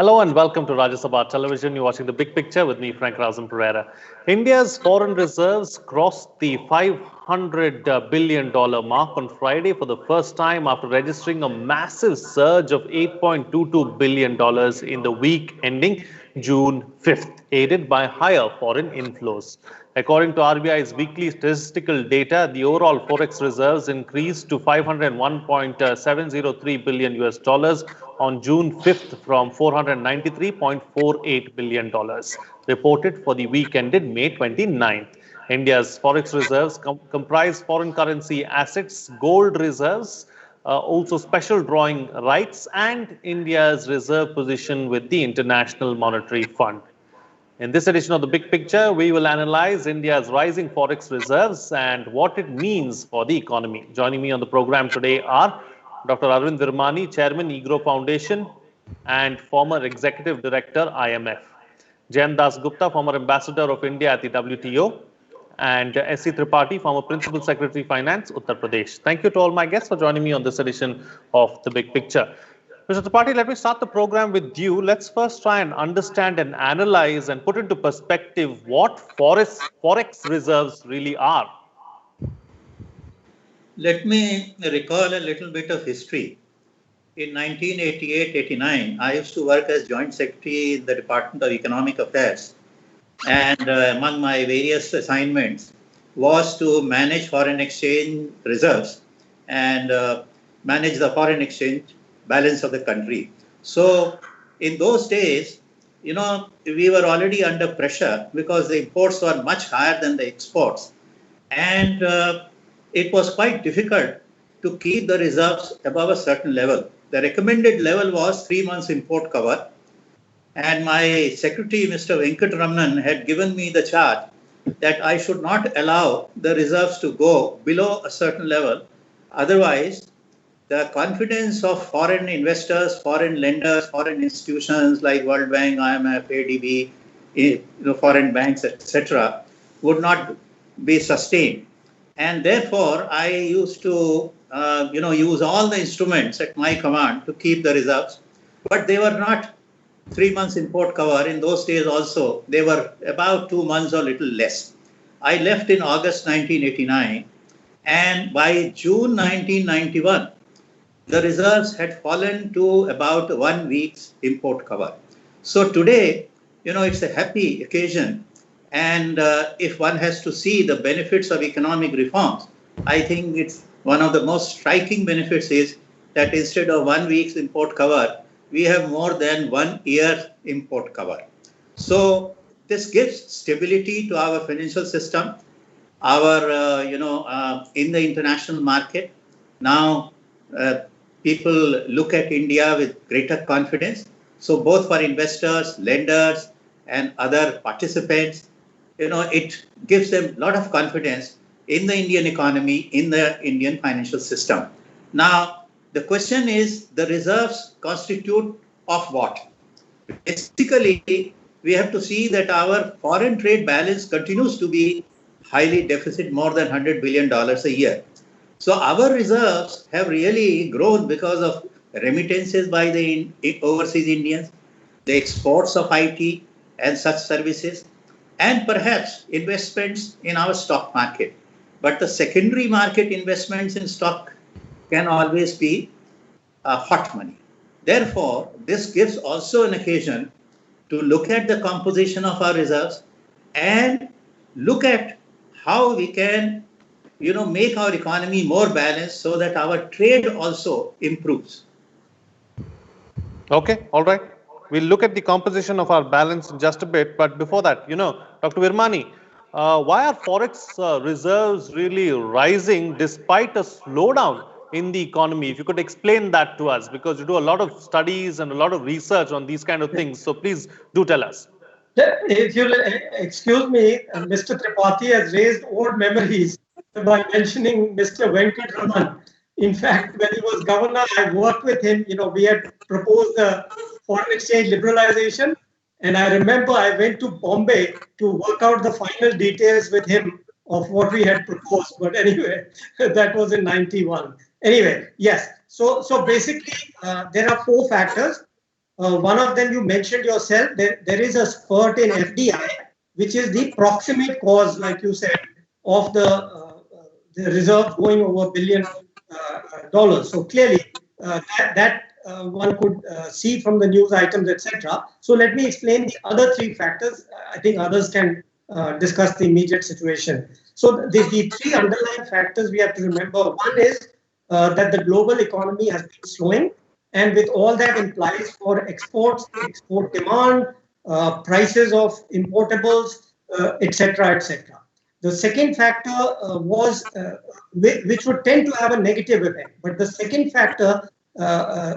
Hello and welcome to Rajya Sabha Television. You're watching The Big Picture with me, Frank Razam Pereira. India's foreign reserves crossed the $500 billion mark on Friday for the first time after registering a massive surge of $8.22 billion in the week ending June 5th, aided by higher foreign inflows. According to RBI's weekly statistical data, the overall Forex reserves increased to 501.703 billion US dollars on June 5th from $493.48 billion, reported for the week ended May 29th. India's Forex reserves comprise foreign currency assets, gold reserves, also special drawing rights, and India's reserve position with the International Monetary Fund. In this edition of The Big Picture, we will analyze India's rising forex reserves and what it means for the economy. Joining me on the program today are Dr. Arvind Virmani, Chairman, EGROW Foundation and former Executive Director, IMF. Jayant Dasgupta, former Ambassador of India at the WTO, and S.C. Tripathi, former Principal Secretary Finance, Uttar Pradesh. Thank you to all my guests for joining me on this edition of The Big Picture. Mr. Tripathi, let me start the program with you. Let's first try and understand and analyze and put into perspective what forex reserves really are. Let me recall a little bit of history. In 1988-89, I used to work as Joint Secretary in the Department of Economic Affairs. And among my various assignments was to manage foreign exchange reserves and manage the foreign exchange balance of the country. So in those days, we were already under pressure because the imports were much higher than the exports. And it was quite difficult to keep the reserves above a certain level. The recommended level was 3 months import cover. And my secretary, Mr. Venkatramanan, had given me the charge that I should not allow the reserves to go below a certain level. Otherwise, the confidence of foreign investors, foreign lenders, foreign institutions like World Bank, IMF, ADB, foreign banks, etc., would not be sustained. And therefore, I used to, use all the instruments at my command to keep the reserves. But they were not 3 months import cover. In those days also, they were about 2 months or little less. I left in August 1989, and by June 1991, the reserves had fallen to about 1 week's import cover. So today, it's a happy occasion. And if one has to see the benefits of economic reforms, I think it's one of the most striking benefits is that instead of 1 week's import cover, we have more than 1 year import cover. So this gives stability to our financial system, in the international market. Now, people look at India with greater confidence. So both for investors, lenders, and other participants, it gives them a lot of confidence in the Indian economy, in the Indian financial system. Now, the question is, the reserves constitute of what? Basically, we have to see that our foreign trade balance continues to be highly deficit, more than $100 billion a year. So our reserves have really grown because of remittances by the overseas Indians, the exports of IT and such services, and perhaps investments in our stock market. But the secondary market investments in stock can always be hot money. Therefore, this gives also an occasion to look at the composition of our reserves and look at how we can make our economy more balanced so that our trade also improves. Okay, all right. We'll look at the composition of our balance in just a bit. But before that, Dr. Virmani, why are forex reserves really rising despite a slowdown in the economy? If you could explain that to us, because you do a lot of studies and a lot of research on these kind of things. So please do tell us. If you'll excuse me, Mr. Tripathi has raised old memories by mentioning Mr. Venkatraman. In fact, when he was governor, I worked with him. We had proposed the foreign exchange liberalization. And I remember I went to Bombay to work out the final details with him of what we had proposed. But anyway, that was in 91. Anyway, yes. So basically, there are 4 factors. One of them you mentioned yourself. There is a spurt in FDI, which is the proximate cause, like you said, of the reserve going over $1 billion. So clearly, that one could see from the news items, etc. So let me explain the other three factors. I think others can discuss the immediate situation. So the three underlying factors we have to remember. One is that the global economy has been slowing, and with all that implies for exports, export demand, prices of importables, etc., etc. The second factor which would tend to have a negative effect. But the second factor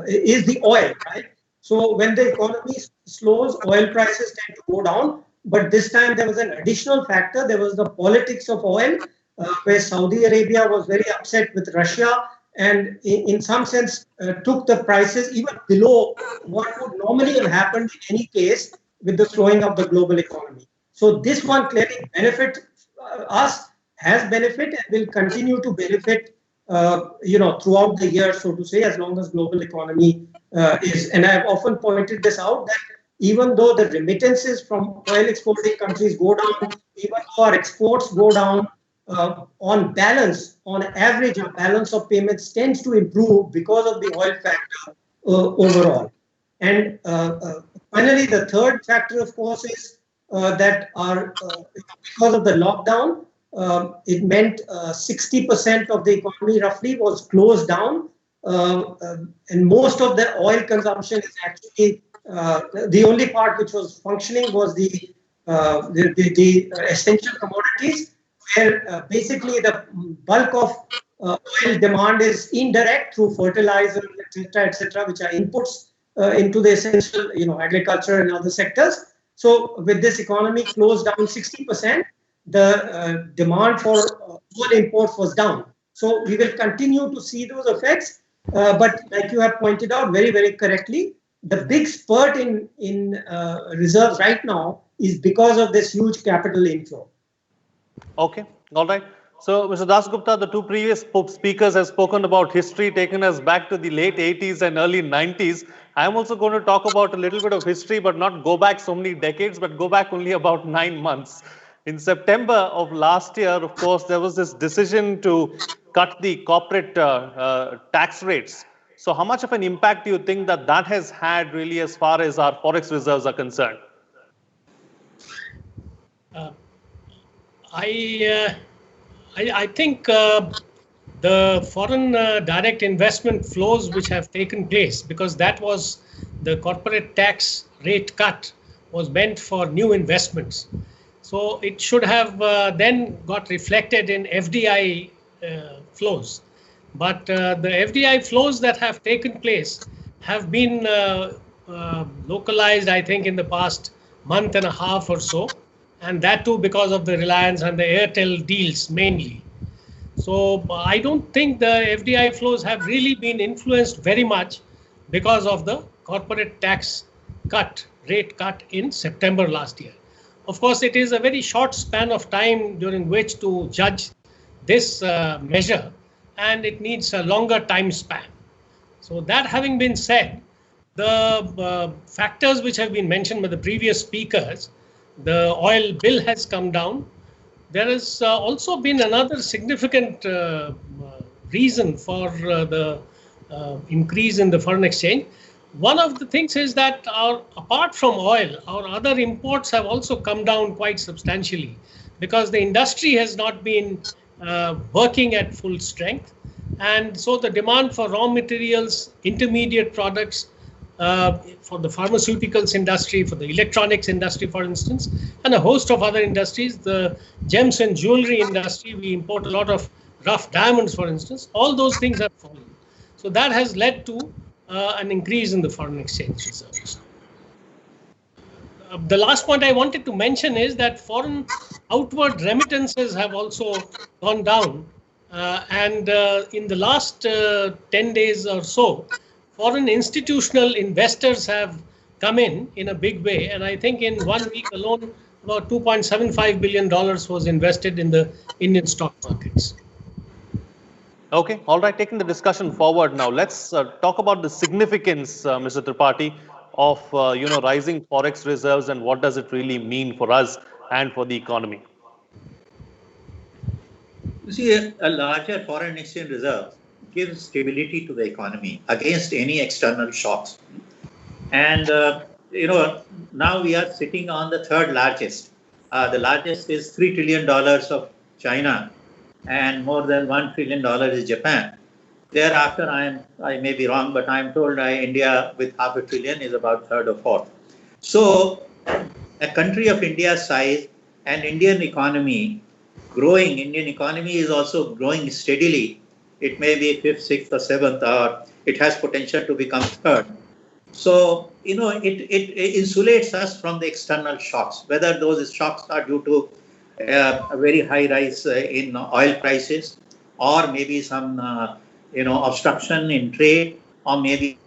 is the oil, right? So when the economy slows, oil prices tend to go down. But this time there was an additional factor. There was the politics of oil, where Saudi Arabia was very upset with Russia and in some sense took the prices even below what would normally have happened in any case with the slowing of the global economy. So this one clearly benefit us, has benefit and will continue to benefit throughout the year, so to say, as long as global economy is. And I've often pointed this out that even though the remittances from oil exporting countries go down, even though our exports go down, on balance, on average, our balance of payments tends to improve because of the oil factor overall. And finally, the third factor, of course, is that because of the lockdown, it meant 60% of the economy roughly was closed down, and most of the oil consumption is actually the only part which was functioning was the essential commodities, where basically the bulk of oil demand is indirect through fertilizer, etc., which are inputs into the essential, agriculture and other sectors. So with this economy closed down 60%, the demand for oil imports was down. So we will continue to see those effects. But like you have pointed out very, very correctly, the big spurt in reserves right now is because of this huge capital inflow. Okay, all right. So, Mr. Dasgupta, the two previous speakers have spoken about history, taken us back to the late 80s and early 90s. I'm also going to talk about a little bit of history, but not go back so many decades, but go back only about 9 months. In September of last year, of course, there was this decision to cut the corporate tax rates. So how much of an impact do you think that has had really as far as our Forex reserves are concerned? I think the foreign direct investment flows which have taken place, because that was the corporate tax rate cut was meant for new investments. So it should have then got reflected in FDI flows. But the FDI flows that have taken place have been localized, I think, in the past month and a half or so. And that too because of the Reliance and the Airtel deals mainly. So I don't think the FDI flows have really been influenced very much because of the corporate tax rate cut in September last year. Of course, it is a very short span of time during which to judge this measure, and it needs a longer time span. So that having been said, the factors which have been mentioned by the previous speakers, the oil bill has come down. There has also been another significant reason for the increase in the foreign exchange. One of the things is that apart from oil, our other imports have also come down quite substantially because the industry has not been working at full strength. And so the demand for raw materials, intermediate products, for the pharmaceuticals industry, for the electronics industry, for instance, and a host of other industries, the gems and jewelry industry, we import a lot of rough diamonds, for instance, all those things have fallen. So that has led to an increase in the foreign exchange reserves. The last point I wanted to mention is that foreign outward remittances have also gone down. And in the last 10 days or so, foreign institutional investors have come in a big way. And I think in 1 week alone, about $2.75 billion was invested in the Indian stock markets. Okay, all right, taking the discussion forward now, let's talk about the significance, Mr. Tripathi, of rising forex reserves, and what does it really mean for us and for the economy? You see, a larger foreign exchange reserve gives stability to the economy against any external shocks. And, now we are sitting on the third largest. The largest is $3 trillion of China, and more than $1 trillion is Japan. Thereafter, I may be wrong, but I'm told India with $500 billion is about third or fourth. So a country of India's size and Indian economy is also growing steadily. It may be fifth, sixth, or seventh, or it has potential to become third. So, it insulates us from the external shocks, whether those shocks are due to a very high rise in oil prices, or maybe some, obstruction in trade, or maybe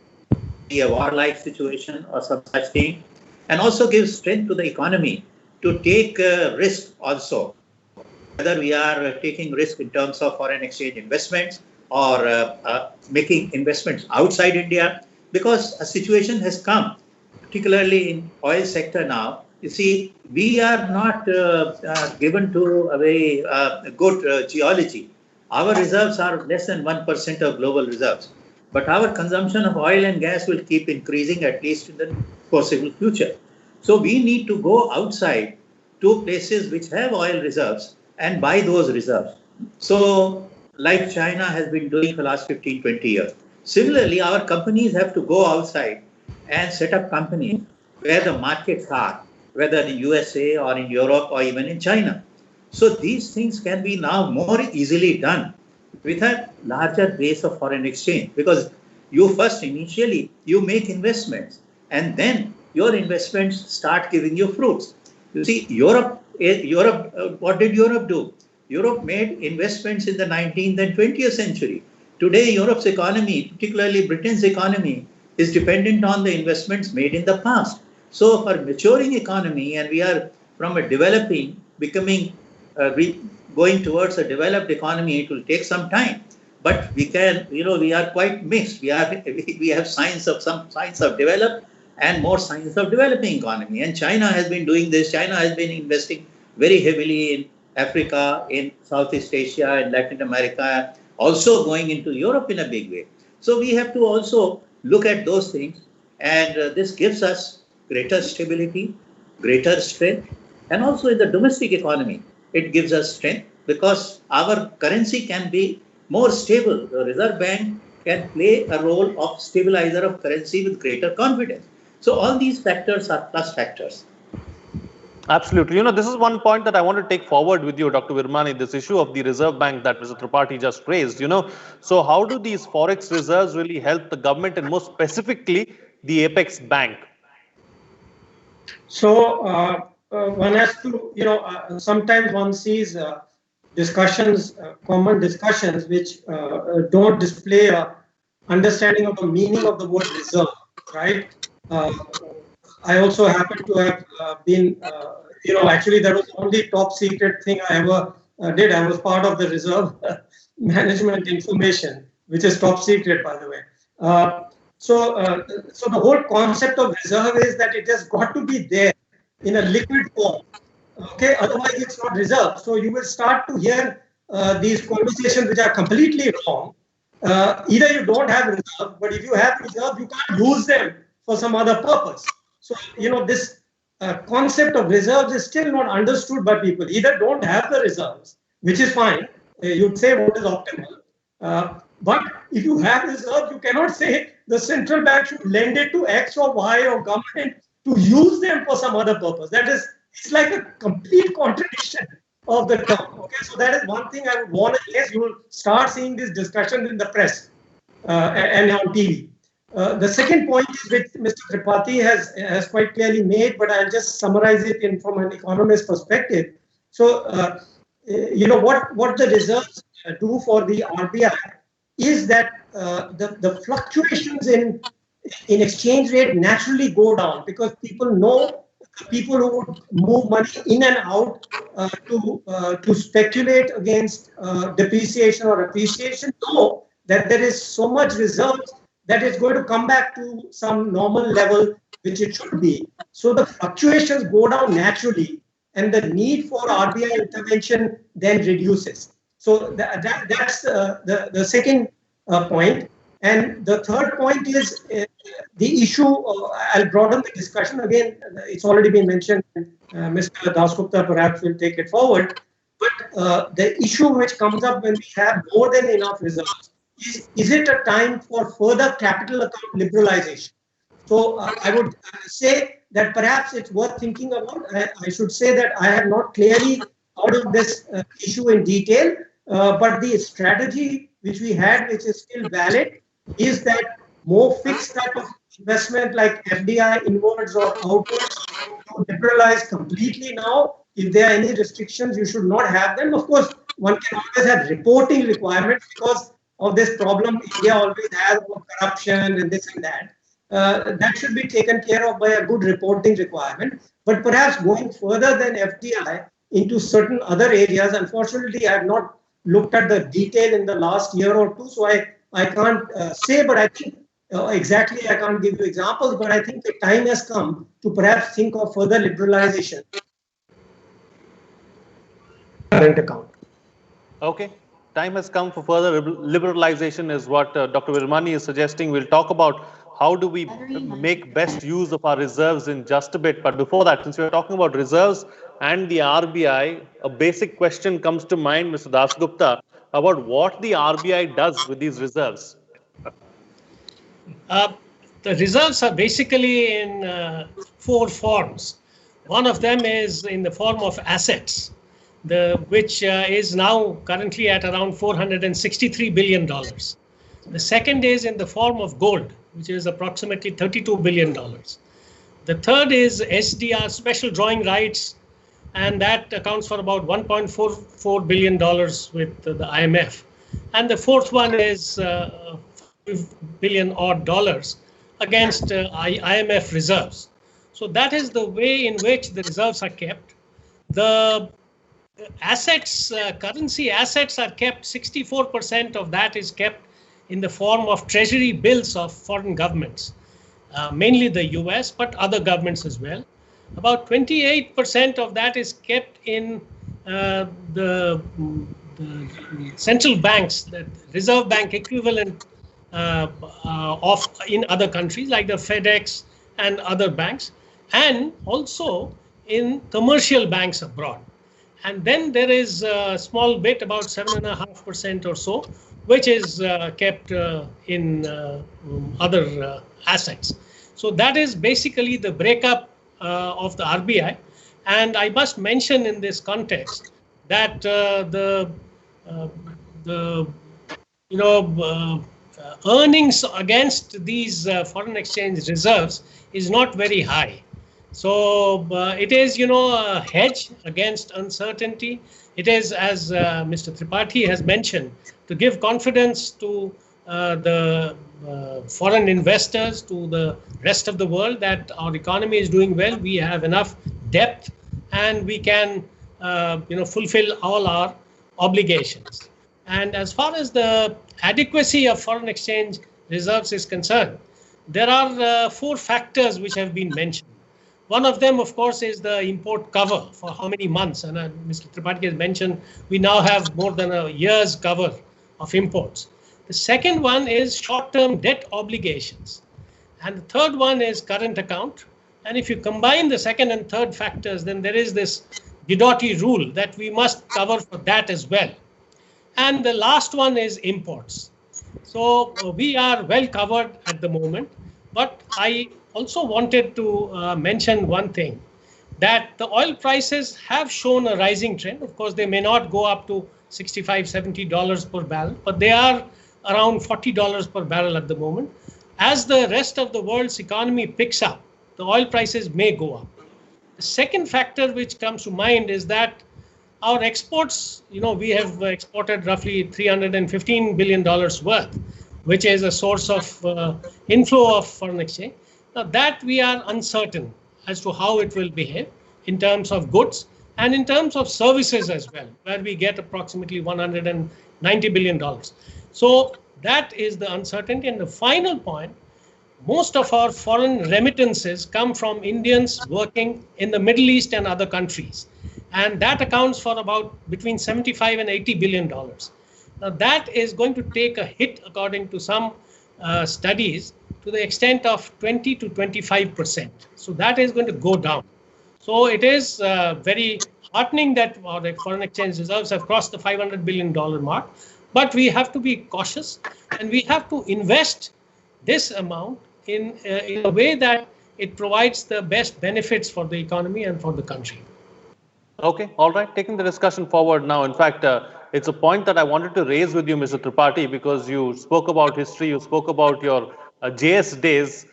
a war-like situation or some such thing, and also gives strength to the economy to take risk also, whether we are taking risk in terms of foreign exchange investments or making investments outside India, because a situation has come, particularly in oil sector now. You see, we are not given to a very good geology. Our reserves are less than 1% of global reserves, but our consumption of oil and gas will keep increasing, at least in the foreseeable future. So we need to go outside to places which have oil reserves and buy those reserves. So like China has been doing for the last 15, 20 years. Similarly, our companies have to go outside and set up companies where the markets are, whether in USA or in Europe or even in China. So these things can be now more easily done with a larger base of foreign exchange, because you first initially you make investments and then your investments start giving you fruits. You see, Europe, what did Europe do? Europe made investments in the 19th and 20th century. Today, Europe's economy, particularly Britain's economy, is dependent on the investments made in the past. So for maturing economy, and we are from a developing, going towards a developed economy, it will take some time. But we can, we are quite mixed. We have signs of developed and more signs of developing economy. And China has been doing this. China has been investing very heavily in Africa, in Southeast Asia, in Latin America, also going into Europe in a big way. So we have to also look at those things, and this gives us greater stability, greater strength, and also in the domestic economy, it gives us strength because our currency can be more stable. The Reserve Bank can play a role of stabilizer of currency with greater confidence. So all these factors are plus factors. Absolutely. This is one point that I want to take forward with you, Dr. Virmani, this issue of the Reserve Bank that Mr. Tripathi just raised. So how do these forex reserves really help the government, and more specifically the apex bank? So one has to, sometimes one sees discussions, common discussions, which don't display a understanding of the meaning of the word reserve, right? I also happen to have been, actually that was the only top secret thing I ever did. I was part of the reserve management information, which is top secret, by the way. So the whole concept of reserve is that it has got to be there in a liquid form. Okay, otherwise it's not reserve. So you will start to hear these conversations which are completely wrong. Either you don't have reserve, but if you have reserve, you can't use them for some other purpose. So, this concept of reserves is still not understood by people. Either don't have the reserves, which is fine. You'd say what is optimal. But if you have reserves, you cannot say the central bank should lend it to X or Y or government to use them for some other purpose. It's like a complete contradiction of the term. Okay, so that is one thing I would warn against. You will start seeing these discussions in the press and on TV. The second point is which Mr. Tripathi has quite clearly made, but I'll just summarize it from an economist perspective. So, what the reserves do for the RBI is that the fluctuations in exchange rate naturally go down because people know people who would move money in and out to speculate against depreciation or appreciation know that there is so much reserves that it's going to come back to some normal level, which it should be. So the fluctuations go down naturally, and the need for RBI intervention then reduces. So that's the second point. And the third point is the issue. I'll broaden the discussion again. It's already been mentioned. Mr. Dasgupta perhaps will take it forward. But the issue which comes up when we have more than enough reserves is it a time for further capital account liberalization? So I would say that perhaps it's worth thinking about. I should say that I have not clearly thought of this issue in detail, but the strategy which we had, which is still valid, is that more fixed type of investment like FDI inwards or outwards to liberalize completely now. If there are any restrictions, you should not have them. Of course, one can always have reporting requirements because of this problem India always has about corruption and this and that. That should be taken care of by a good reporting requirement. But perhaps going further than FDI into certain other areas, unfortunately, I have not looked at the detail in the last year or two, so I can't say, but I think exactly I can't give you examples, but I think the time has come to perhaps think of further liberalization. Current account. Okay. Time has come for further liberalization is what Dr. Virmani is suggesting. We'll talk about how do we make best use of our reserves in just a bit. But before that, since we're talking about reserves and the RBI, a basic question comes to mind, Mr. Dasgupta, about what the RBI does with these reserves. The reserves are basically in four forms. One of them is in the form of assets, which is now currently at around $463 billion. The second is in the form of gold, which is approximately $32 billion. The third is SDR, special drawing rights, and that accounts for about $1.44 billion with the IMF. And the fourth one is $5 billion odd against IMF reserves. So that is the way in which the reserves are kept. The assets, currency assets are kept, 64% of that is kept in the form of treasury bills of foreign governments, mainly the US, but other governments as well. About 28% of that is kept in the central banks, the Reserve Bank equivalent of in other countries like the FedEx and other banks, and also in commercial banks abroad. And then there is a small bit, about 7.5% or so, which is kept in other assets. So that is basically the breakup of the RBI. And I must mention in this context that earnings against these foreign exchange reserves is not very high. So it is, a hedge against uncertainty. It is, as Mr. Tripathi has mentioned, to give confidence to the foreign investors, to the rest of the world that our economy is doing well. We have enough depth, and we can, fulfill all our obligations. And as far as the adequacy of foreign exchange reserves is concerned, there are four factors which have been mentioned. One of them, of course, is the import cover for how many months. And Mr. Tripathi has mentioned we now have more than a year's cover of imports. The second one is short-term debt obligations. And the third one is current account. And if you combine the second and third factors, then there is this Guidotti rule that we must cover for that as well. And the last one is imports. So we are well covered at the moment. But I also wanted to mention one thing, that the oil prices have shown a rising trend. Of course, they may not go up to $65, $70 per barrel, but they are around $40 per barrel at the moment. As the rest of the world's economy picks up, the oil prices may go up. The second factor which comes to mind is that our exports, we have exported roughly $315 billion worth, which is a source of inflow of foreign exchange. Now that we are uncertain as to how it will behave in terms of goods and in terms of services as well, where we get approximately $190 billion. So That is the uncertainty. And the final point, most of our foreign remittances come from Indians working in the Middle East and other countries. And that accounts for about between 75 and 80 billion dollars. Now that is going to take a hit, according to some studies, to the extent of 20 to 25%. So that is going to go down. So it is very heartening that the foreign exchange reserves have crossed the $500 billion mark. But we have to be cautious, and we have to invest this amount in a way that it provides the best benefits for the economy and for the country. Okay, all right. Taking the discussion forward now. In fact, it's a point that I wanted to raise with you, Mr. Tripathi, because you spoke about history, you spoke about your JS days,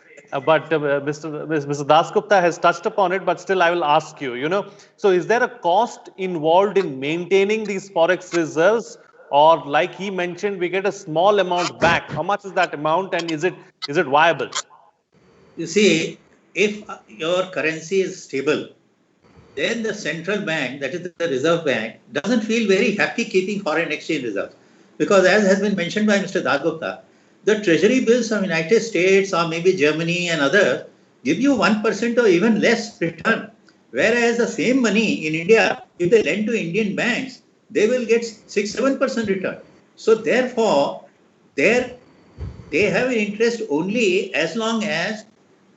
but Mr. Dasgupta has touched upon it, but still I will ask you, so is there a cost involved in maintaining these Forex reserves? Or like he mentioned, we get a small amount back. How much is that amount, and is it viable? You see, if your currency is stable, then the central bank, that is the Reserve Bank, doesn't feel very happy keeping foreign exchange reserves. Because as has been mentioned by Mr. Dasgupta, the treasury bills of United States or maybe Germany and others give you 1% or even less return. Whereas the same money in India, if they lend to Indian banks, they will get 6-7% return. So therefore, they have an interest only as long as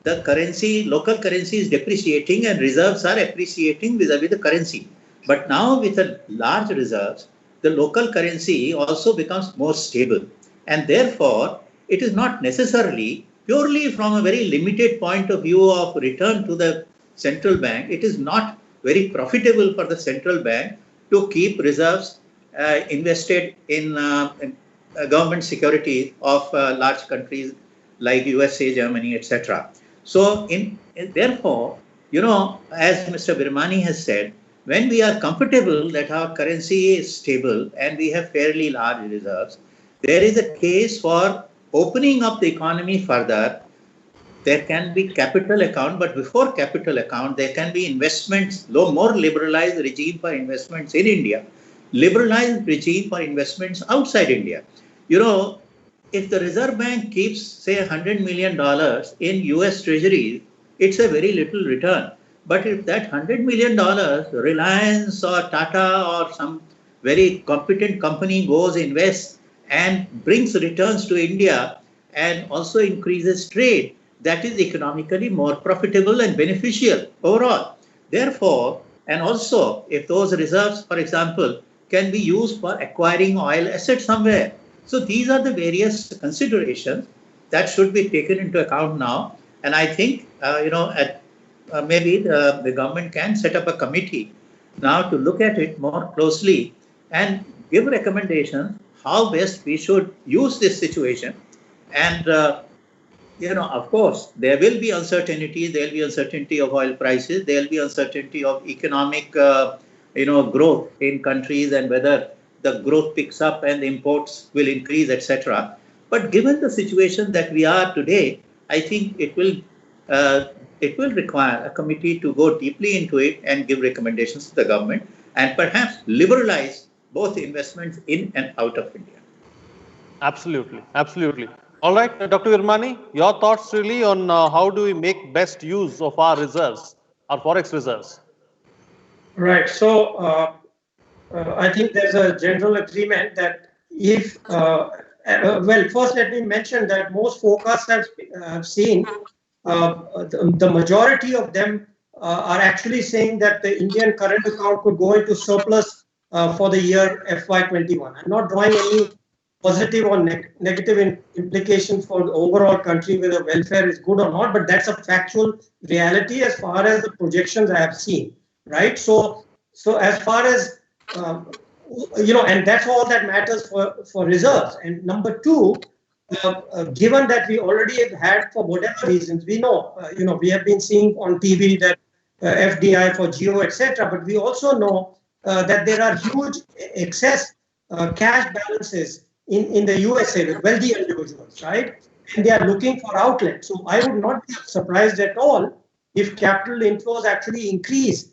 the currency, local currency is depreciating and reserves are appreciating vis-a-vis the currency. But now with the large reserves, the local currency also becomes more stable. And therefore, it is not necessarily purely from a very limited point of view of return to the central bank. It is not very profitable for the central bank to keep reserves invested in government security of large countries like USA, Germany, etc. So therefore, as Mr. Virmani has said, when we are comfortable that our currency is stable and we have fairly large reserves, there is a case for opening up the economy further. There can be capital account, but before capital account, there can be investments, more liberalized regime for investments in India, liberalized regime for investments outside India. If the Reserve Bank keeps, say, $100 million in US Treasuries, it's a very little return. But if that $100 million, Reliance or Tata or some very competent company goes, invests, and brings returns to India and also increases trade, that is economically more profitable and beneficial overall. Therefore, and also if those reserves, for example, can be used for acquiring oil assets somewhere. So these are the various considerations that should be taken into account now. And I think, maybe the government can set up a committee now to look at it more closely and give recommendations how best we should use this situation. And of course, there will be uncertainty. There will be uncertainty of oil prices. There will be uncertainty of economic, growth in countries and whether the growth picks up and the imports will increase, etc. But given the situation that we are today, I think it will require a committee to go deeply into it and give recommendations to the government and perhaps liberalize both investments in and out of India. Absolutely, absolutely. All right, Dr. Virmani, your thoughts really on how do we make best use of our reserves, our Forex reserves? Right. So I think there's a general agreement that if, first let me mention that most forecasts have seen the majority of them are actually saying that the Indian current account could go into surplus for the year FY21. I'm not drawing any positive or negative implications for the overall country, whether welfare is good or not, but that's a factual reality as far as the projections I have seen, right? So as far as, and that's all that matters for reserves. And number two, given that we already have had, for whatever reasons, we know, we have been seeing on TV that FDI for Geo, etc., but we also know that there are huge excess cash balances in the USA with wealthy individuals, right? And they are looking for outlets. So I would not be surprised at all if capital inflows actually increase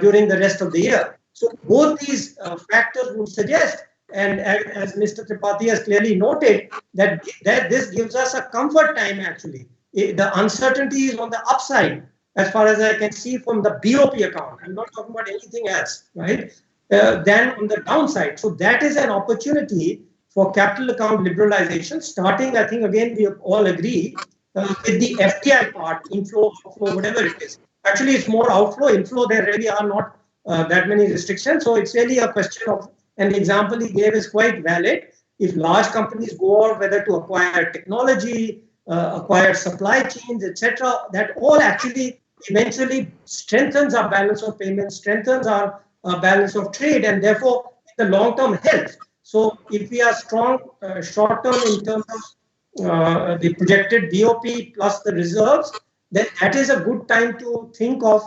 during the rest of the year. So both these factors would suggest And as Mr. Tripathi has clearly noted, that this gives us a comfort time actually. The uncertainty is on the upside, as far as I can see from the BOP account. I'm not talking about anything else, right? Than on the downside. So that is an opportunity for capital account liberalization, starting, I think, again, we all agree, with the FDI part, inflow, outflow, whatever it is. Actually, it's more outflow. Inflow, there really are not that many restrictions. So it's really a question of, and the example he gave is quite valid. If large companies go out, whether to acquire technology, acquire supply chains, etc., that all actually eventually strengthens our balance of payments, strengthens our balance of trade, and therefore the long-term health. So if we are strong short-term in terms of the projected BOP plus the reserves, then that is a good time to think of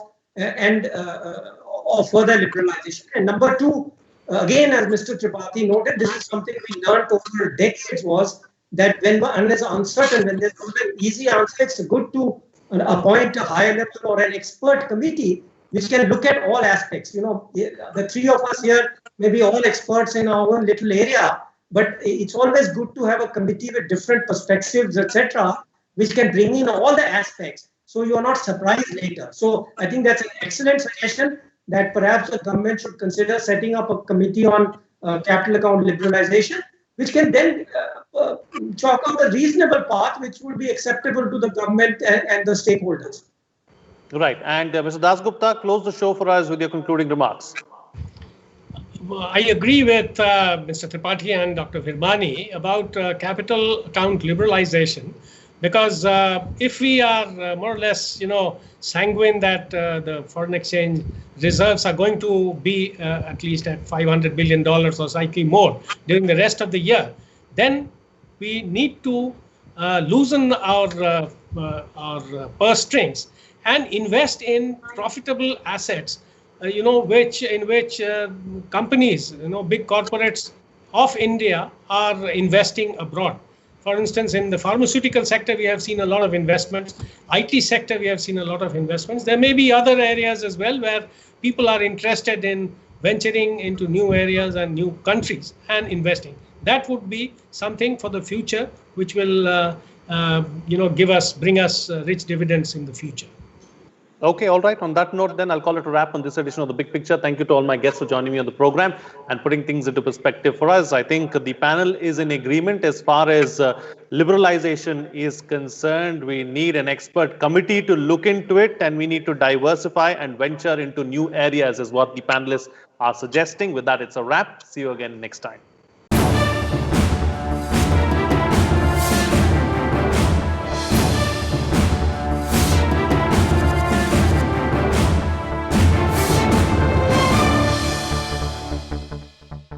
of further liberalization. And number two, again, as Mr. Tripathi noted, this is something we learned over decades, was that when there's uncertain, when there's not an easy answer, it's good to appoint a higher level or an expert committee which can look at all aspects. You know, the three of us here may be all experts in our own little area, but it's always good to have a committee with different perspectives, etc., which can bring in all the aspects, so you are not surprised later. So I think that's an excellent suggestion, that perhaps the government should consider setting up a committee on capital account liberalization, which can then chalk out a reasonable path which would be acceptable to the government and the stakeholders. Right. And Mr. Dasgupta, close the show for us with your concluding remarks. I agree with Mr. Tripathi and Dr. Virmani about capital account liberalization, because if we are more or less, sanguine that the foreign exchange reserves are going to be at least at $500 billion or slightly more during the rest of the year, then we need to loosen our purse strings and invest in profitable assets, in which companies, big corporates of India are investing abroad. For instance, in the pharmaceutical sector, we have seen a lot of investments. IT sector, we have seen a lot of investments. There may be other areas as well where people are interested in venturing into new areas and new countries and investing. That would be something for the future, which will, bring us rich dividends in the future. Okay, all right. On that note, then I'll call it a wrap on this edition of The Big Picture. Thank you to all my guests for joining me on the program and putting things into perspective for us. I think the panel is in agreement as far as liberalization is concerned. We need an expert committee to look into it, and we need to diversify and venture into new areas, is what the panelists are suggesting. With that, it's a wrap. See you again next time.